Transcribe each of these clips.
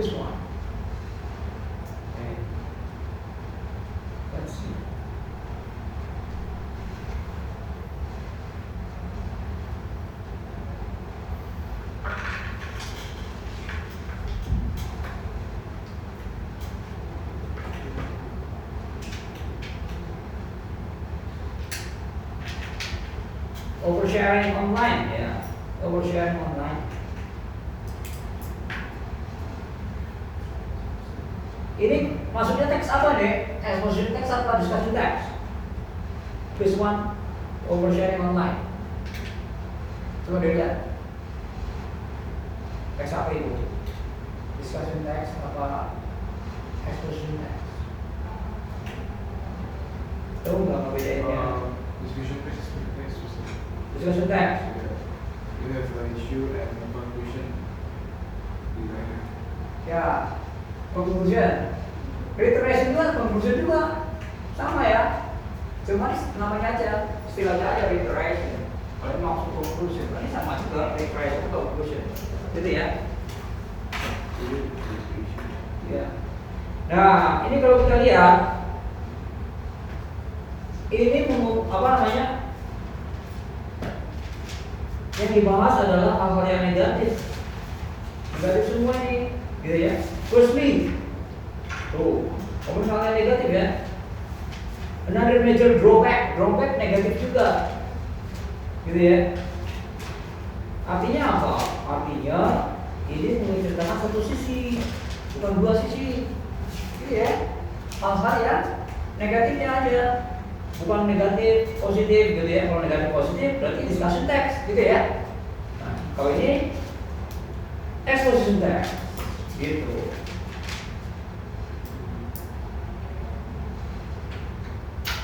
Which one? Okay. Let's see. Oversharing online, ya. Oversharing online. Ini maksudnya teks apa deh? Maksudnya teks apa? Discussion text. This one, oversharing online. Coba dilihat. Teks apa itu? Discussion text apa? Exposition text. Tahu nggak bedainnya? Discussion text is text. Discussion text. You have an issue and a conclusion. Ya, conclusion. Reiteration juga, conclusion juga sama ya. Cuma namanya aja, istilahnya aja reiteration. Kalau maksud conclusion, ini sama juga reiteration conclusion. Gitu ya. Ya. Nah, ini kalau kita lihat, ini apa namanya? Yang dibahas adalah hal-hal yang negatif. Negatif semua ini, gitu ya. Firstly, tuh, kalau misalnya negatif ya. Another major drawback negatif juga, gitu ya. Artinya apa? Artinya ini menceritakan satu sisi, bukan dua sisi, gitu ya. Hal-hal yang negatifnya aja. Bukan negatif, positif gitu ya. Kalau negatif positif berarti discussion text gitu ya. Nah, kalau ini exposition text gitu.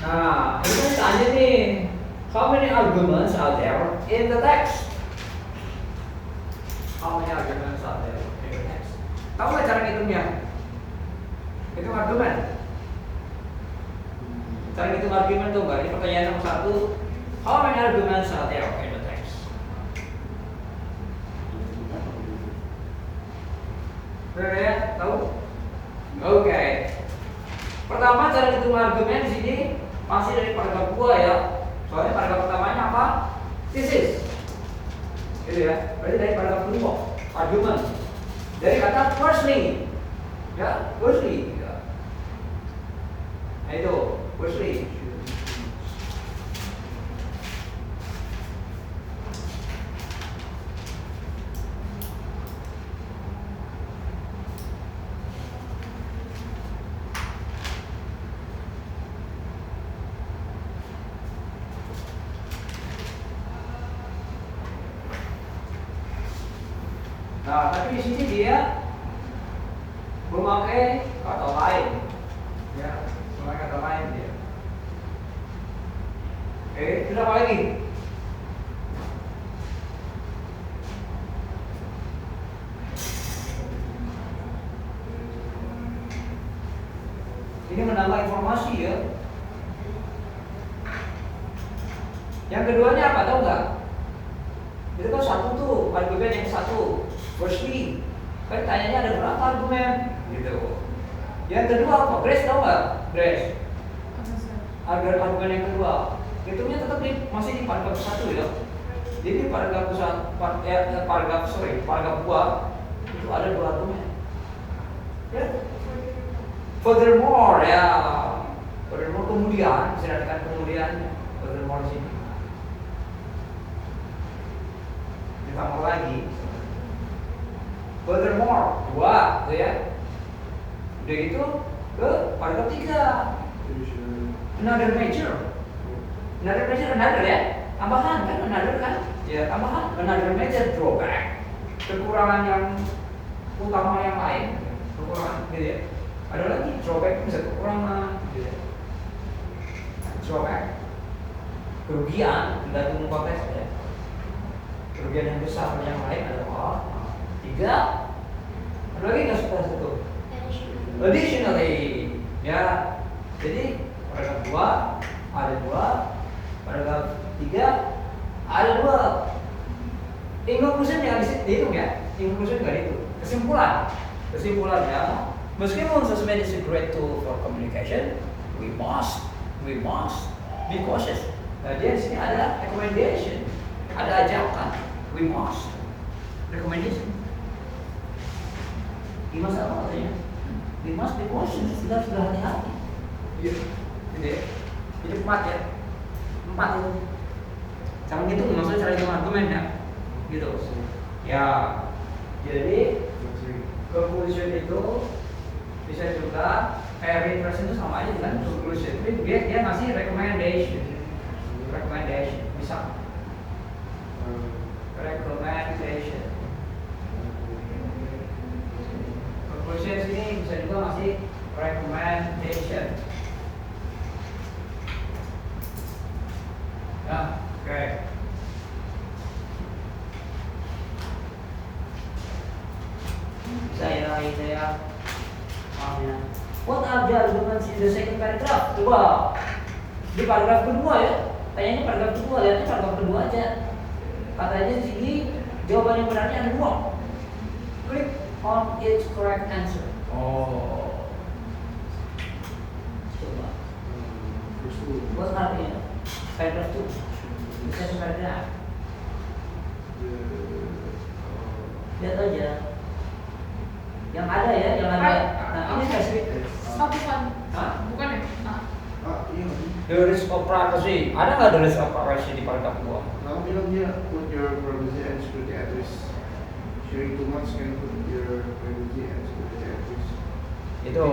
Nah, ini kan tanya nih, how many arguments are there in the text? How many arguments are there in the text? Tahu nggak cara ngitungnya? Hitung argumen. Cara hitung argumen tuh enggak? Ini pertanyaan nomor 1. How many arguments are there in the text? Udah ya? Tahu? Oke. Pertama cara hitung argumen di sini masih dari paragraf 2 ya. Soalnya paragraf pertamanya apa? Thesis. Gitu ya. Berarti dari paragraf 2 argumen. Dari kata firstly. Ya, firstly. Ya. Nah itu. Firstly, nah tapi di sini dia memakai kata lain, ya, memakai kata lain dia. Terus apa lagi? Ini menambah informasi ya. Yang keduanya apa, tahu nggak? Itu kan satu tuh, argumen yang satu. Firstly, kan tanyanya ada berapa argumen? Gitu. Yang kedua apa? Grace tahu nggak? Grace. Argumen yang kedua. Hitungnya tetap masih di paragraf 1 ya. Jadi paragraf 2 itu ada 2 argumen. Ya. Furthermore ya. Furthermore kemudian, bisa dikatakan kemudiannya. Furthermore di sini. Ditambah lagi. Furthermore 2 tuh ya. Udah gitu ke paragraf 3. Another major ya, tambahan kan, another kan, ya tambahan, another major drawback, kekurangan yang utama yang lain, kekurangan, gitu ya. Ada lagi drawback bisa kekurangan, gitu ya. Drawback, kerugian, tergantung konteks ya. Kerugian yang besar yang lain adalah 3. Ada lagi nggak satu? Additionally, ya. Jadi paragraf 2 ada 2. Paragraf 3 ada 2. In conclusion yang dihitung ya. In conclusion nggak itu. Kesimpulan. Kesimpulannya, meskipun sosmed is a great tool for communication, we must be cautious. Nah, dia di sini ada recommendation, ada ajakan, we must recommendation. Gimana sama katanya? We must be cautious, sudah hati-hati. Iya. Gitu ya. Jadi 4 ya. 4 itu. Cara gitu maksudnya cara hitung argumen ya. Gitu. Ya. Jadi conclusion itu bisa juga reinforcement itu sama aja dengan conclusion. Tapi dia ngasih recommendation bisa recommendation. Conclusion sini bisa juga ngasih recommendation. Ya, oke. Saya maaf ya. What are the arguments in the second paragraph? Coba di paragraf kedua ya. Tanyanya paragraf kedua, lihatnya paragraf kedua aja. Katanya sini jawaban yang benarnya ada 2. Click on its correct answer. Oh. Coba. What artinya? Paragraf 2. Second paragraph. Lihat aja. Yang ada ya, yang ada. Nah, ini spesifik. Bukan. Hah? Bukan ya? Iya. The risk of privacy. Ada nggak the risk of privacy di paragraf 2? Kamu bilang dia put your privacy and security at risk. Sharing too much can put your privacy and security at risk. Itu.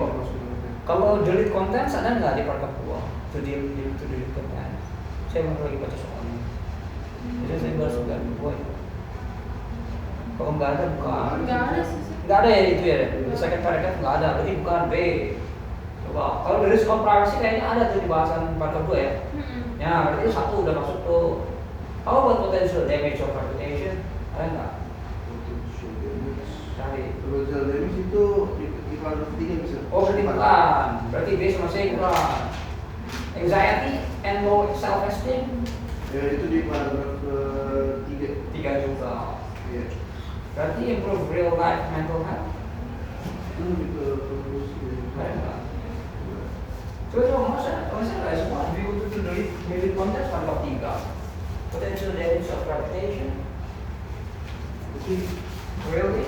Kalau delete contents ada nggak di paragraf 2? To delete contents. Saya mau lagi baca soalnya. Jadi saya baru sudah buat. Kalau nggak ada bukan. Nggak ada sih. Nggak ada ya itu ya. Di second paragraph nggak ada. Berarti bukan B. Coba. Kalau the risk of privacy kayaknya ada tuh di bahasan paragraf 2 ya. Ya berarti 1 udah masuk tuh. How about potential damage of reputation? Ada nggak? Cari. Potential damage itu di paragraf 3 bisa. Oh berarti bukan. Berarti B sama C kurang. Anxiety and low self-esteem. Ya itu di paragraf 3. 3 juga. Iya. Berarti improve real life mental health. Itu lebih ke konklusi. Ada nggak? Coba masa nggak semua review itu delete content paragraf 3. Potential damage of reputation. Really?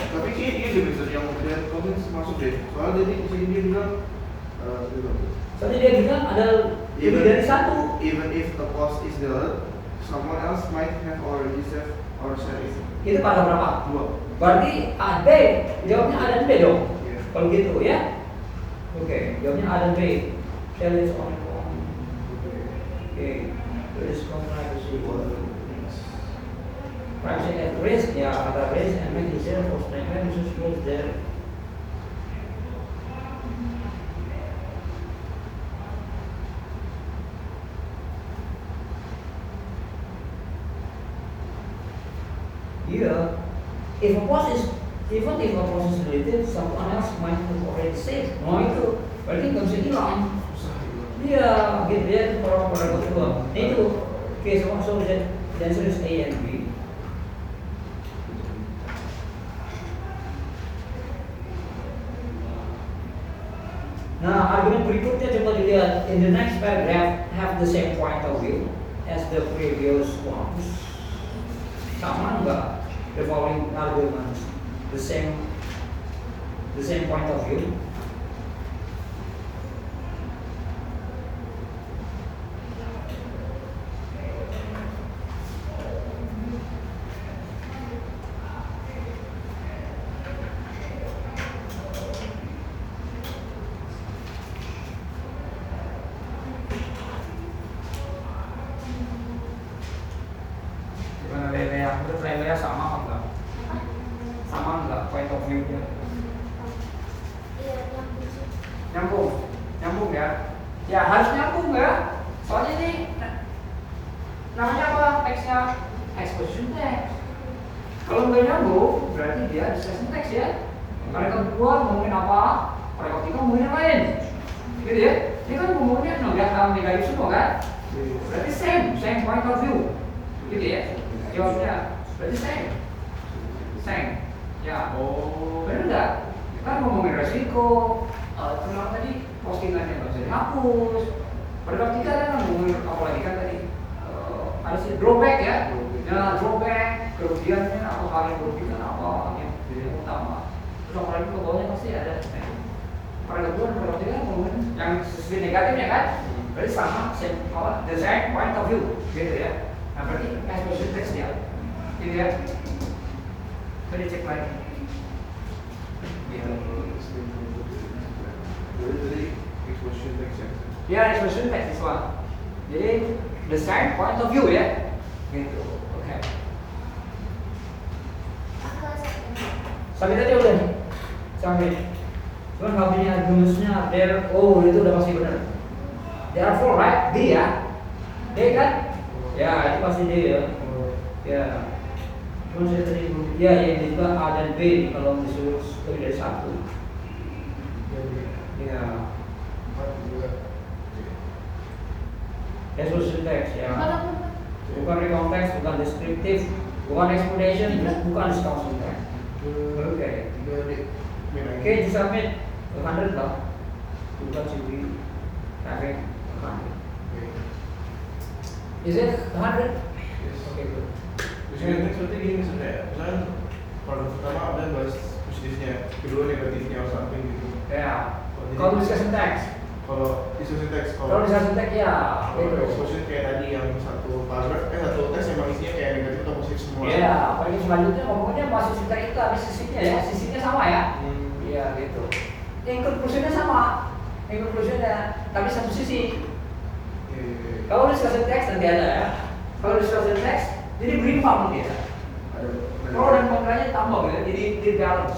Tapi kayaknya dia bisa yang kemudian komen masuk deh. Soalnya di sini dia bilang Soalnya dia bilang ada lebih dari 1. Even if the post is deleted, someone else might have already saved or shared it. Itu paragraf berapa? 2. Berarti A dan B. Jawabnya A dan B dong. Iya. Kalau gitu ya. Oke, jawabnya A dan B. Share this on. Oke. Risk of privacy. Privacy at risk ya, ada risk and make it easier for statement to use there. Yeah. If a post is even if a post is deleted, someone else might have already saved. Nah itu berarti nggak bisa hilang. Iya, gitu ya. Kalau paragraf kedua, nah itu. Oke, so the answer is A and B. Nah, argumen berikutnya coba dilihat. In the next paragraph, have the same point of view as the previous ones. Sama enggak? The following arguments, the same point of view. Gimana Lea? Menurut Lea sama enggak? Sama enggak point of view-nya? Iya, Nyambung ya? Ya harus nyambung ya. Soalnya ini namanya apa teksnya? Exposition text. Kalau nggak nyambung, berarti dia discussion text ya. Paragraf kedua ngomongin apa? Paragraf tiga ngomongin yang lain. Gitu ya? Ini kan ngomongnya negatif semua kan? Berarti same point of view. Gitu ya? Jawabnya berarti same. Ya. Oh. Benar nggak? Kita ngomongin resiko. Kenapa tadi postingannya nggak bisa dihapus? Paragraf 3 kan ngomongin apa lagi kan tadi? Ada sih drawback ya. Ya drawback, kerugiannya atau hal yang merugikan apa yang utama. Terus apa lagi ke bawahnya pasti ada. Paragraf 2 dan paragraf 3 ngomongin yang sisi negatifnya kan? Berarti sama, the same point of view, gitu ya. Nah berarti exposition text ya, gitu ya. Coba dicek lagi. Gitu. Jadi exposition text ya. Ya, exposition text this one. Jadi the same point of view ya, gitu. Oke. Aku Sampai tadi udah nih, sampai. Cuman kalau punya argumentsnya there, oh itu udah pasti benar. Therefore, right? D ya, D kan? Ya itu pasti D ya. Ya. Cuma saya tadi ya yang juga A dan B kalau disuruh lebih dari satu. Ya. Exposition text ya. Bukan recount text, bukan descriptive, bukan explanation, bukan discussion text. Oke. Oke, disubmit 100 lah. Bukan CV, traffic 100. Is it 100? Yes. Okay, good. Exposition text berarti gini sebenarnya. Misalnya kalau pertama ada bahas positifnya, kedua negatifnya atau something gitu. Ya. Kalau discussion text, Kalau exposition text, kalau discussion text ya, kalau gitu. exposition kayak tadi yang satu paragraf, satu teks emang isinya kayak negatif atau positif semua. Ya, apalagi selanjutnya ngomongnya masih cerita itu habis sisinya ya, sisinya sama ya. Iya gitu. Yang conclusionnya sama, yang conclusionnya tapi satu sisi. Kalau discussion text nanti ada ya. Kalau discussion text jadi berimbang dia. Pro dan kontranya tambah gitu, jadi balance,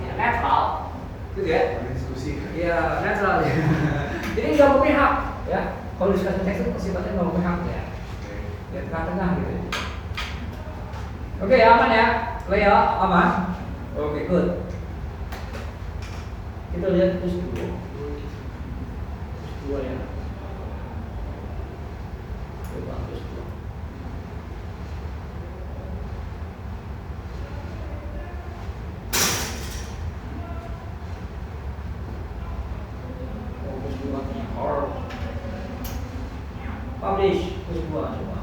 ya, netral, gitu ya. Diskusi. Iya, netral ya. Jadi nggak berpihak, ya. Kalau discussion text itu sifatnya nggak berpihak ya. Ya tengah-tengah gitu. Oke, aman ya, Lea, aman. Oke, good. Kita lihat terus dua ya. Coba terus dua. Terus dua or publish terus dua coba.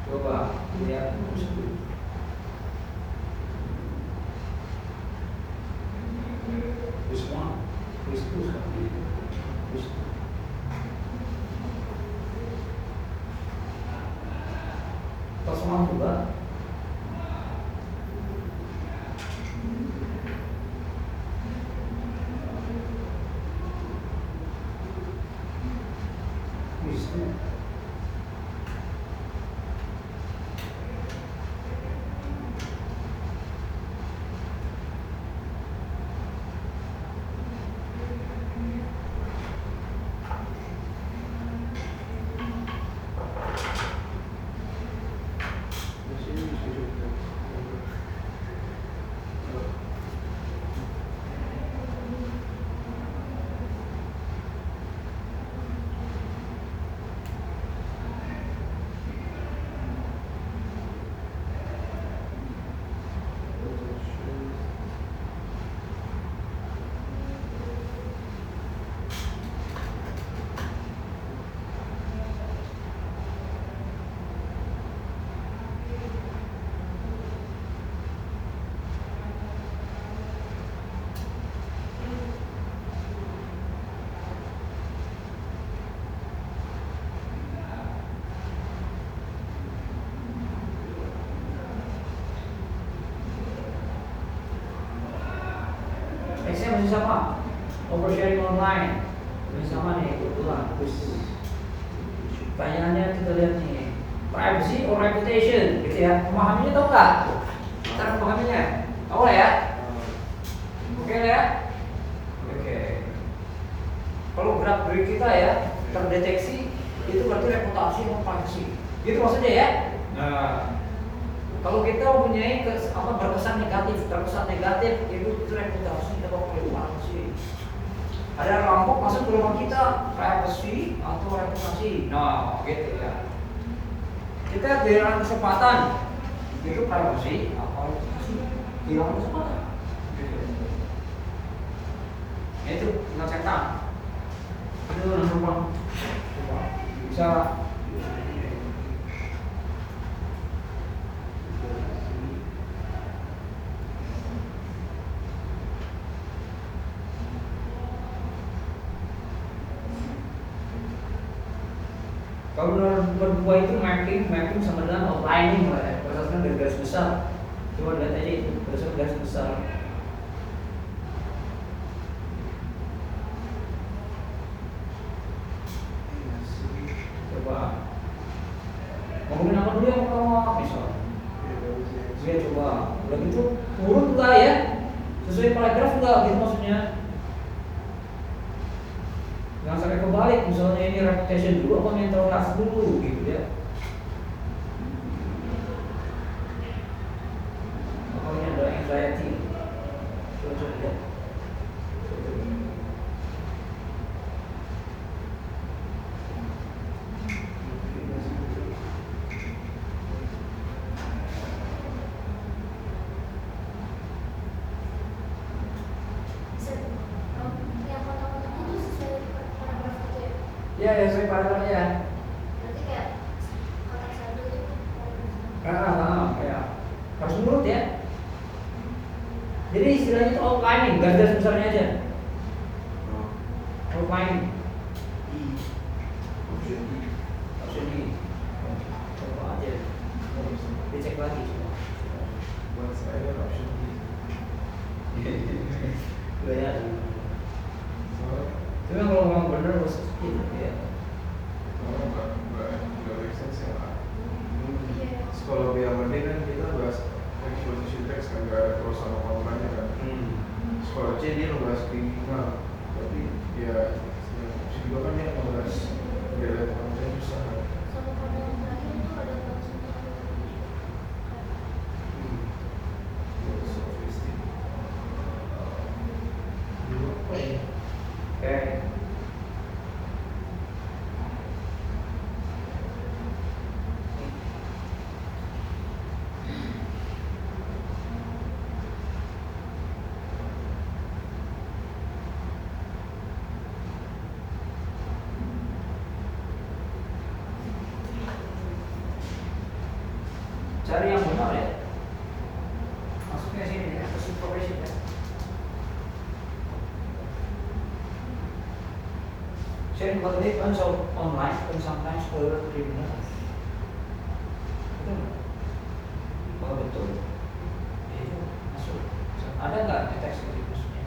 Coba lihat terus dua. Terus one, terus two, terus two. Kosongan juga. Terus two. Nextnya masih sama, oversharing online masih sama nih, kebetulan. Terus pertanyaannya kita lihat nih, privacy or reputation, gitu ya. Memahaminya tahu nggak? Cara memahaminya, tahu lah ya? Oke ya? Oke. Kalau gerak gerik kita ya terdeteksi, itu berarti reputasi atau privacy. Gitu maksudnya ya? Nah, kalau kita mempunyai berkesan negatif, terkesan negatif itu reputasi atau privacy. Ada rampok masuk ke rumah kita, privacy atau reputasi. Nah, gitu ya. Kita kehilangan kesempatan, itu privacy atau reputasi, kehilangan kesempatan. Gitu. Itu tinggal cetak. Itu nomor bisa. Kalau berdua itu mapping sama dengan outlining lah ya. Berdasarkan dari garis besar. Coba lihat aja itu berdasarkan garis besar. Coba ngomongin apa dulu yang pertama misalnya. Ya coba. Udah gitu urut enggak ya? Sesuai paragraf enggak gitu maksudnya. Jangan sampai kebalik, misalnya ini reputation dulu apa mental health dulu gitu ya. Pokoknya ada anxiety. Coba lihat. Yang kotak-kotaknya itu sesuai paragraf itu ya? Ya, sesuai paragrafnya. Berarti kayak kotak satu itu paragraf satu. Ya. Harus nurut ya. Jadi istilahnya itu outlining, garis besarnya aja. Outlining. Option D. Coba aja. Dicek lagi. Buat saya option D. Ya. Cuma kalau ngomong bener harus gitu ya. Nggak make sense ya. Iya. Kalau BMD kan kita bahas exposition text kan nggak ada pros sama kontranya kan. Sekolah C dia ngebahas kriminal, tapi ya opsi dua kan dia ngebahas bela konten susah kan. Sama pada yang terakhir itu ada langsung Sofistik. Oke. Cari yang benar ya. Masuknya sini ya, atas information ya. Sharing content also online can sometimes further criminals. Betul nggak? Kalau betul, ya itu masuk. Ada nggak di teks itu maksudnya?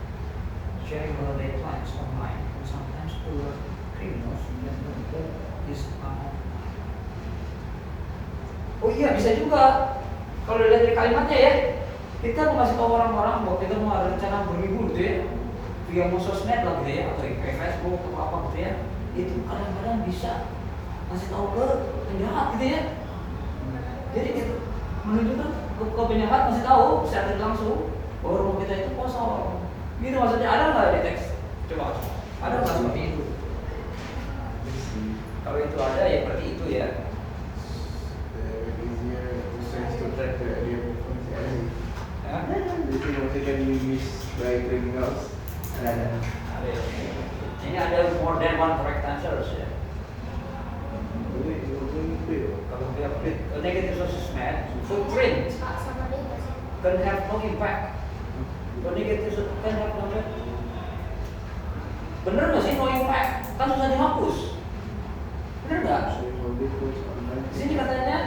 Sharing content online can sometimes further criminals. Is oh iya bisa juga. Kalau dilihat dari kalimatnya ya, kita mau kasih tahu orang-orang bahwa kita mau ada rencana berlibur gitu ya, via mau sosmed lah gitu ya, atau kayak Facebook atau apa gitu ya, itu kadang-kadang bisa kasih tahu ke penjahat gitu ya. Jadi gitu menunjukkan ke penjahat kasih tahu secara langsung bahwa rumah kita itu kosong. Gitu maksudnya. Ada nggak di teks? Coba ada nggak seperti itu? Kalau itu ada ya berarti itu ya. Track the area of functionality. Ya? Jadi masih can be used by criminals. Ada. Ini ada more than one correct answers ya. Kalau dia negative assessment, footprint sama dia nggak sih? can have no impact. Kalau negative can have no impact. Bener nggak sih no impact? Kan susah dihapus. Bener nggak? Di sini katanya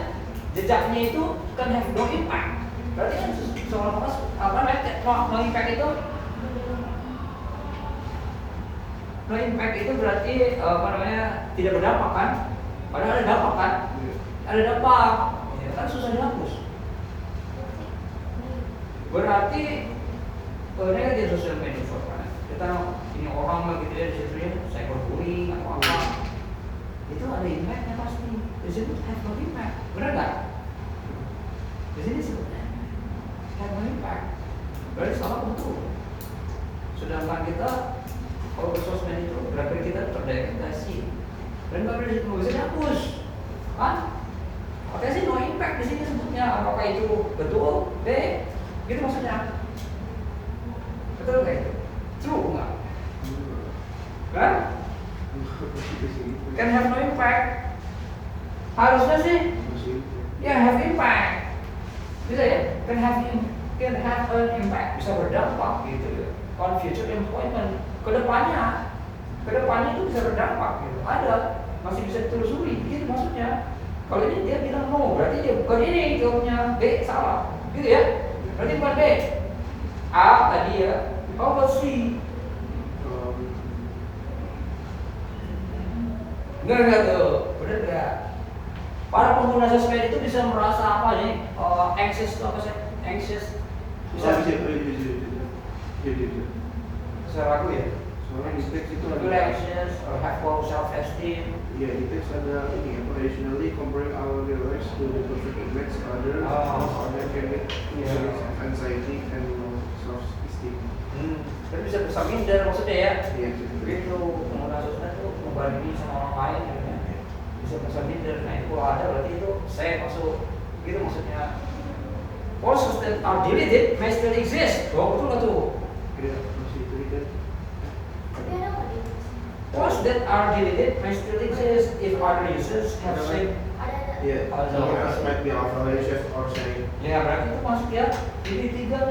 jejaknya itu kan have no impact. Berarti kan seolah-olah apa namanya no impact itu no impact itu berarti apa namanya tidak berdampak kan? Padahal ada dampak kan? Ada dampak. Ya, kan susah dihapus. Berarti negatif sosial media kan? Kita ini orang lah gitu ya di situ ya cyberbullying atau apa itu ada impactnya pasti. Di situ have no impact. Benar nggak? Di sini sebutnya have no impact. Berarti salah betul. Sedangkan kita kalau ke sosmed itu gerak-gerik kita terdeteksi dan nggak bisa dihapus, kan? Makanya sih no impact di sini sebutnya. Apakah itu betul? B, gitu maksudnya. Betul nggak itu? True nggak? Kan? Can have no impact. Harusnya sih, ya have impact. Bisa ya? Can have an impact, bisa berdampak gitu ya. On future employment, kedepannya itu bisa berdampak gitu. Ada, masih bisa ditelusuri, gitu maksudnya. Kalau ini dia bilang no, berarti dia bukan ini jawabnya. B salah, gitu ya. Berarti bukan B. A tadi ya. How about C? Enggak tuh, bener enggak? Para pengguna sosmed itu bisa merasa apa nih? Anxious itu apa sih? Anxious. Bisa ragu ya? Soalnya di teks itu ada anxious or have low self-esteem. ya di teks ada ini apa, additionally comparing our lives to the perfect image other other can make anxiety and low self-esteem. Tapi bisa minder maksudnya ya? Iya. Begitu pengguna sosmed itu membandingi sama orang lain gitu ya. Bisa minder, nah itu kalau ada berarti itu saya masuk, gitu maksudnya. Posts that are deleted may still exist. Betul nggak tuh? Iya, masih itu kan. Tapi ada nggak di Posts that are deleted may still exist if other users have same. ada Iya, someone else might be authorized or saying. Ya berarti itu masuk ya. Jadi 3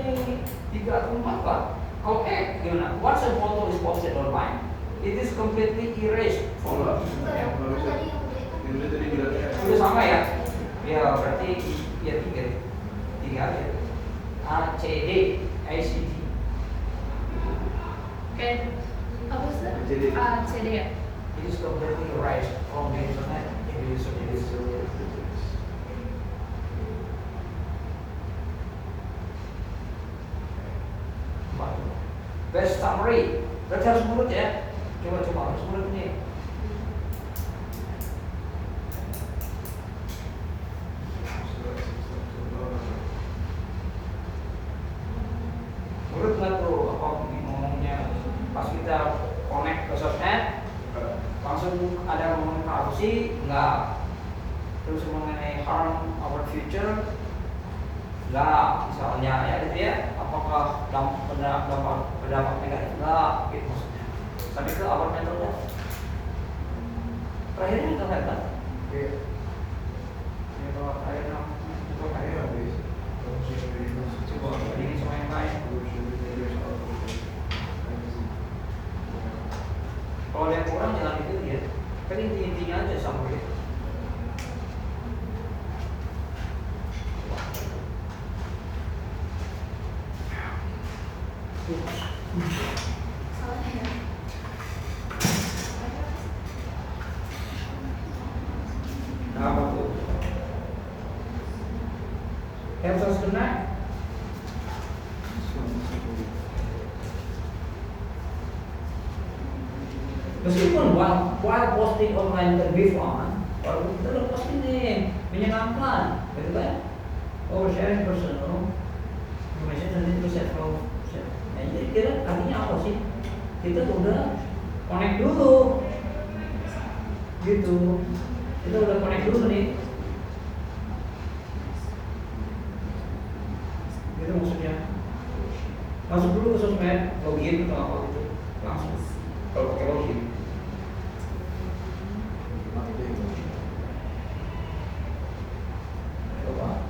atau 4 Pak. Kalau gimana? Once a photo is posted online, it is completely erased from Enggak. enggak dong, kan tadi yang B kan Yang itu tadi bilangnya. Udah sama ya? Ya berarti ya 3 aja. A, C, D, A, C, D. Oke, apa sih? CD. A, C, D ya? It is completely erased from the internet. It is best summary. Berarti harus menurut ya. Coba harus menurut ini. Menurut nggak tuh apa ngomongnya pas kita connect ke sosmed langsung ada ngomongin privacy nggak, terus mengenai harm our future nggak, misalnya ya gitu ya, apakah berdampak negatif nggak gitu maksudnya. Sampai ke our mental health terakhirnya mental health kan? Iya. Ya kalau terakhirnya itu Iya, kayak habis. coba bandingin sama yang lain. Kalau ada yang kurang jangan itu ya, kan intinya aja sama gitu. salah ya. Nah, apa tuh? Yang harus kena meskipun while posting online can be fun, kalau kita udah posting nih menyenangkan, gitu kan? Oh, sharing personal information nanti terus share from share. Nah, jadi kira artinya apa sih? Kita udah connect dulu, gitu. Kita udah connect dulu nih. Gitu maksudnya. Masuk dulu ke sosmed, login atau apa gitu, langsung. Kalau pakai login. Coba.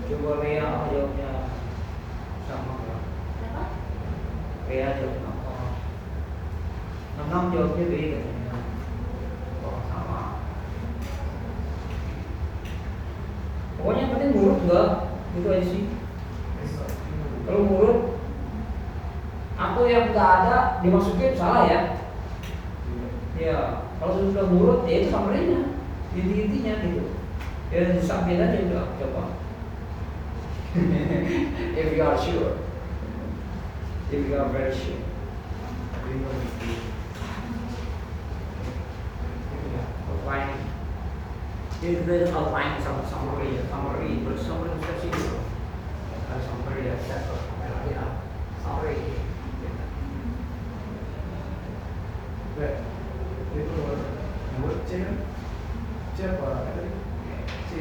Coba Ria jawabnya sama nggak? Kenapa? Ria jawabnya apa? 66 jawabnya B katanya. Oh, sama. Pokoknya yang penting ngurut enggak, gitu aja sih. Kalau ngurut, aku yang nggak ada dimasukin salah ya. Ya, kalau sudah ngurut ya itu summary-nya, intinya gitu. Ya disampaikan aja udah coba. If you are sure. If you are very sure. Tapi kan itu Outline. Is there outline summary but summary versi dulu. Ada summary ya, summary. itu buat C kan? C apa tadi? C.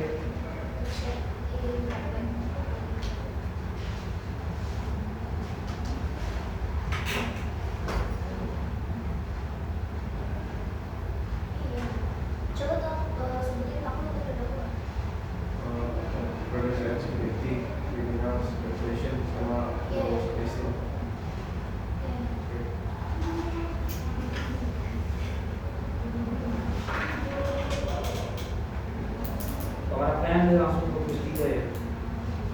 Coba dong sebutin aku udah dulu. Penyelesaian security, criminal, supervision, sama law spacing. Kalau ada plan dia langsung fokus 3 ya.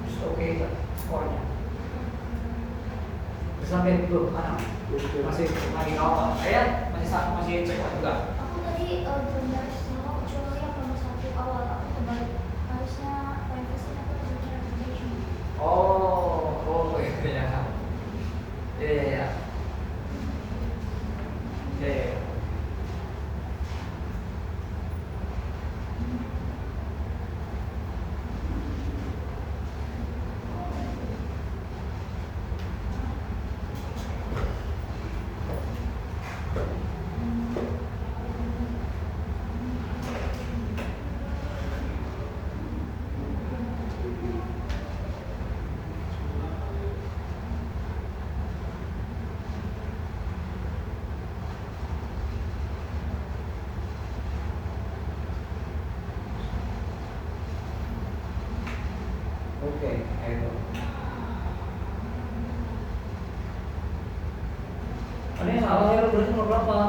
Terus oke kan skornya. Terus sampai itu masih lagi awal. Masih cek juga. Aku tadi benar salah kecuali yang nomor 1 awal aku kembali harusnya privacy atau computer application. Oh ya. Ya. Oke, itu. Ini salah ya, berarti nomor berapa?